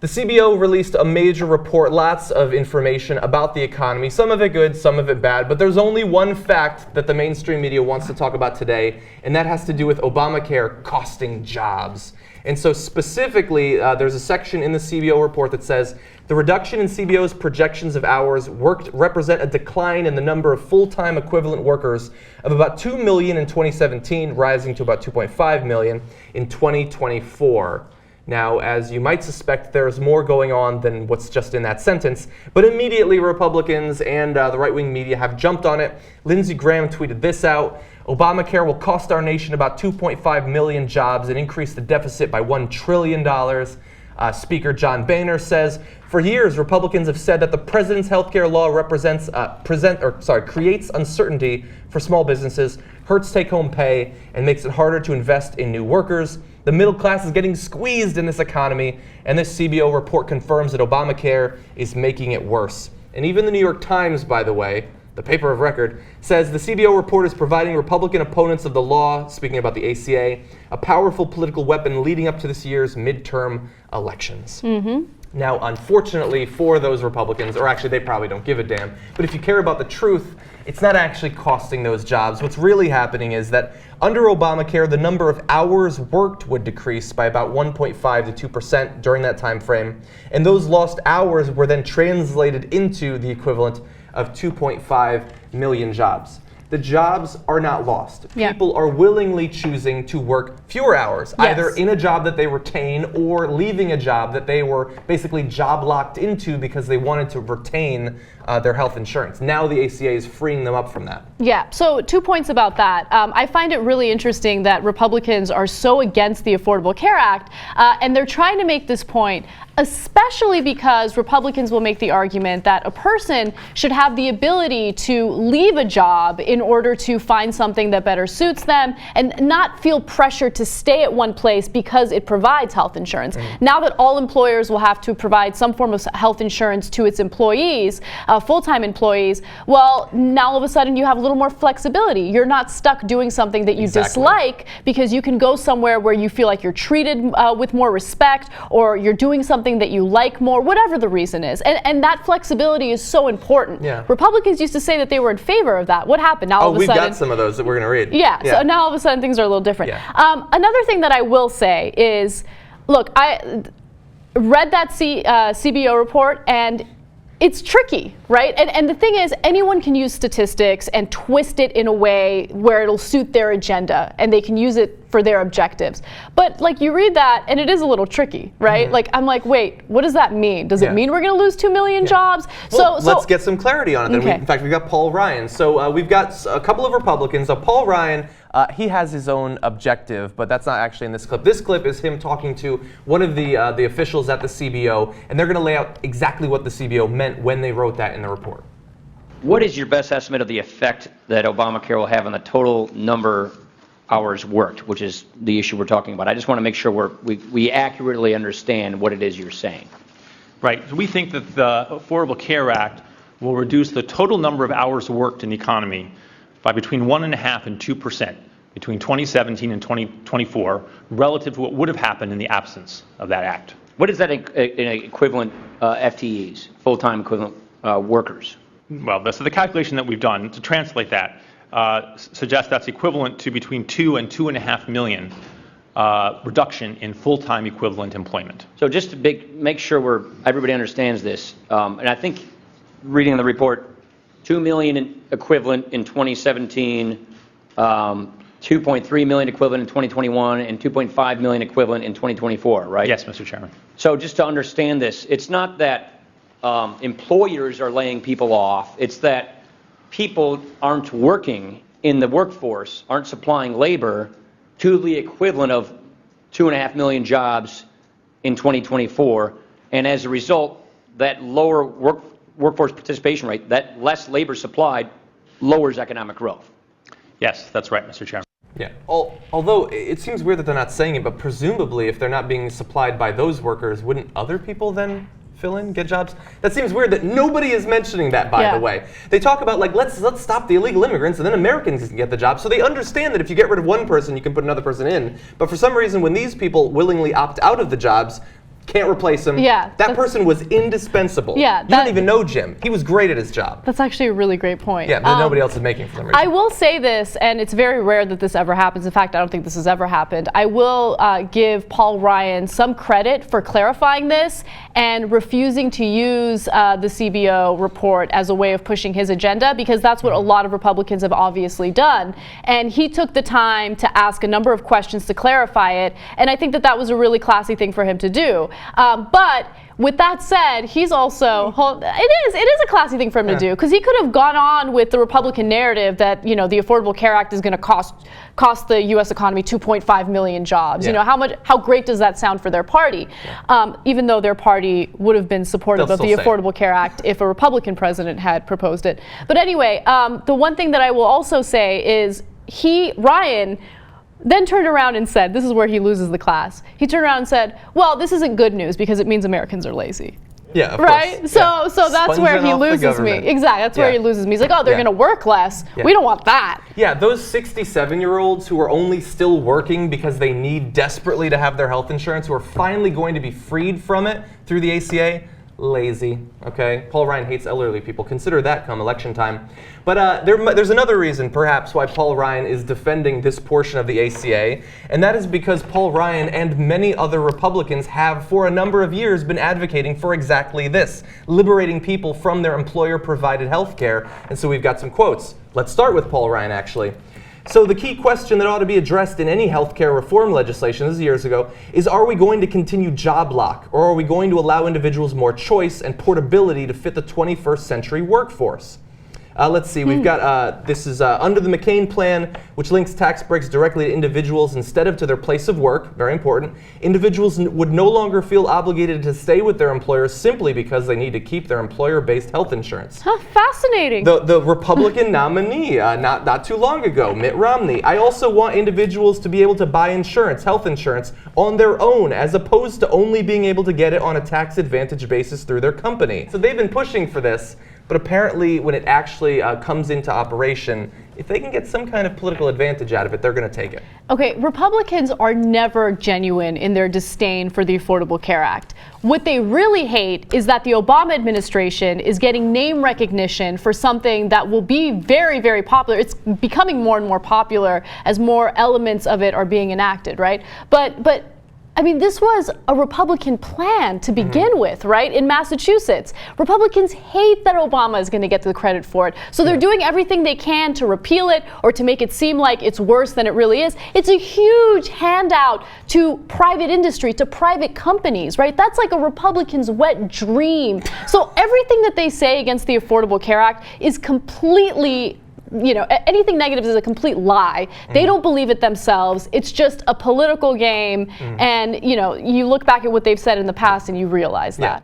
The CBO released a major report, lots of information about the economy, some of it good, some of it bad, but there's only one fact that the mainstream media wants to talk about today, and that has to do with Obamacare costing jobs. And so specifically, there's a section in the CBO report that says, the reduction in CBO's projections of hours worked represent a decline in the number of full-time equivalent workers of about 2 million in 2017, rising to about 2.5 million in 2024. Now, as you might suspect, there's more going on than what's just in that sentence, but immediately Republicans and the right-wing media have jumped on it. Lindsey Graham tweeted this out: Obamacare will cost our nation about 2.5 million jobs and increase the deficit by $1 trillion. Speaker John Boehner says, for years, Republicans have said that the president's healthcare law creates uncertainty for small businesses, hurts take-home pay, and makes it harder to invest in new workers. The middle class is getting squeezed in this economy, and this CBO report confirms that Obamacare is making it worse. And even the New York Times, by the way, the paper of record, says the CBO report is providing Republican opponents of the law, speaking about the ACA, a powerful political weapon leading up to this year's midterm elections. Now, unfortunately for those Republicans, or actually they probably don't give a damn, but if you care about the truth, it's not actually costing those jobs. What's really happening is that under Obamacare, the number of hours worked would decrease by about 1.5 to 2% during that time frame, and those lost hours were then translated into the equivalent of 2.5 million jobs. The jobs are not lost. People are willingly choosing to work fewer hours, either in a job that they retain or leaving a job that they were basically job locked into because they wanted to retain their health insurance. Now the ACA is freeing them up from that. Yeah, so 2 points about that. I find it really interesting that Republicans are so against the Affordable Care Act, and they're trying to make this point, especially because Republicans will make the argument that a person should have the ability to leave a job in order to find something that better suits them and not feel pressure to stay at one place because it provides health insurance. Now that all employers will have to provide some form of health insurance to its employees, full-time employees, well, now all of a sudden you have a little more flexibility. You're not stuck doing something that you dislike because you can go somewhere where you feel like you're treated with more respect, or you're doing something that you like more, whatever the reason is. And that flexibility is so important. Republicans used to say that they were in favor of that. What happened? Now all of a sudden, we've got some of those that we're going to read. So now all of a sudden things are a little different. Another thing that I will say is, look, I read that CBO report, and it's tricky, right? And the thing is, anyone can use statistics and twist it in a way where it'll suit their agenda, and they can use it for their objectives. But like, you read that and it is a little tricky, right? Like, I'm like, wait, what does that mean? Does it mean we're going to lose 2 million jobs? Well, so let's get some clarity on it then. In fact, we've got Paul Ryan. So we've got a couple of Republicans. Paul Ryan, he has his own objective, but that's not actually in this clip. This clip is him talking to one of the officials at the CBO, and they're going to lay out exactly what the CBO meant when they wrote that in the report. What is your best estimate of the effect that Obamacare will have on the total number hours worked, which is the issue we're talking about? I just want to make sure we accurately understand what it is you're saying. Right. So we think that the Affordable Care Act will reduce the total number of hours worked in the economy by between 1.5% and 2% between 2017 and 2024, relative to what would have happened in the absence of that act. What is that in equivalent FTEs, full-time equivalent workers? Well, so the calculation that we've done to translate that suggests that's equivalent to between 2 and 2.5 million reduction in full-time equivalent employment. So just to make sure everybody understands this, and I think reading the report, 2 million equivalent in 2017, 2.3 million equivalent in 2021, and 2.5 million equivalent in 2024, right? Yes, Mr. Chairman. So just to understand this, it's not that employers are laying people off, it's that people aren't working in the workforce, aren't supplying labor to the equivalent of 2.5 million jobs in 2024, and as a result, that lower workforce participation rate, that less labor supplied, lowers economic growth. Yes, that's right, Mr. Chairman. Yeah, although it seems weird that they're not saying it, but presumably if they're not being supplied by those workers, wouldn't other people then fill in, get jobs? That seems weird that nobody is mentioning that, by the way. They talk about, like, let's stop the illegal immigrants and then Americans can get the jobs. So they understand that if you get rid of one person, you can put another person in. But for some reason, when these people willingly opt out of the jobs, Can't replace him. Yeah, That person was indispensable. Yeah, you don't even know Jim. He was great at his job. That's actually a really great point. Yeah, but nobody else is making for some reason. I will say this, and it's very rare that this ever happens. In fact, I don't think this has ever happened. I will give Paul Ryan some credit for clarifying this and refusing to use the CBO report as a way of pushing his agenda, because that's what a lot of Republicans have obviously done. And he took the time to ask a number of questions to clarify it, and I think that that was a really classy thing for him to do. But with that said, he's also, it is a classy thing for him to do, because he could have gone on with the Republican narrative that, you know, the Affordable Care Act is going to cost the U.S. economy 2.5 million jobs. You know, how great does that sound for their party? Even though their party would have been supportive of the Affordable Care Act if a Republican president had proposed it. But anyway, the one thing that I will also say is Ryan then turned around and said, this is where he loses the class. He turned around and said, well, this isn't good news because it means Americans are lazy. Yeah, of right? course. So that's where he loses me. Exactly, that's where he loses me. He's like, oh, they're going to work less. We don't want that. Yeah, those 67-year-olds who are only still working because they need desperately to have their health insurance, who are finally going to be freed from it through the ACA, lazy, okay? Paul Ryan hates elderly people. Consider that come election time. But there's another reason, perhaps, why Paul Ryan is defending this portion of the ACA, and that is because Paul Ryan and many other Republicans have, for a number of years, been advocating for exactly this, liberating people from their employer-provided health care. And so we've got some quotes. Let's start with Paul Ryan, actually. So the key question that ought to be addressed in any healthcare reform legislation, this is years ago, is are we going to continue job lock, or are we going to allow individuals more choice and portability to fit the 21st century workforce? Let's see, we've got, this is under the McCain plan, which links tax breaks directly to individuals instead of to their place of work, very important. Individuals would no longer feel obligated to stay with their employers simply because they need to keep their employer-based health insurance. Huh, fascinating. The Republican nominee, not too long ago, Mitt Romney. I also want individuals to be able to buy insurance, health insurance, on their own, as opposed to only being able to get it on a tax advantage basis through their company. So they've been pushing for this. But apparently, when it actually comes into operation, if they can get some kind of political advantage out of it, they're going to take it. Okay, Republicans are never genuine in their disdain for the Affordable Care Act. What they really hate is that the Obama administration is getting name recognition for something that will be very, very popular. It's becoming more and more popular as more elements of it are being enacted, right? But I mean, this was a Republican plan to begin with, right? In Massachusetts, Republicans hate that Obama is going to get the credit for it. So they're doing everything they can to repeal it or to make it seem like it's worse than it really is. It's a huge handout to private industry, to private companies, right? That's like a Republican's wet dream. So everything that they say against the Affordable Care Act is completely, you know, anything negative is a complete lie. They don't believe it themselves. It's just a political game. And, you know, you look back at what they've said in the past and you realize that.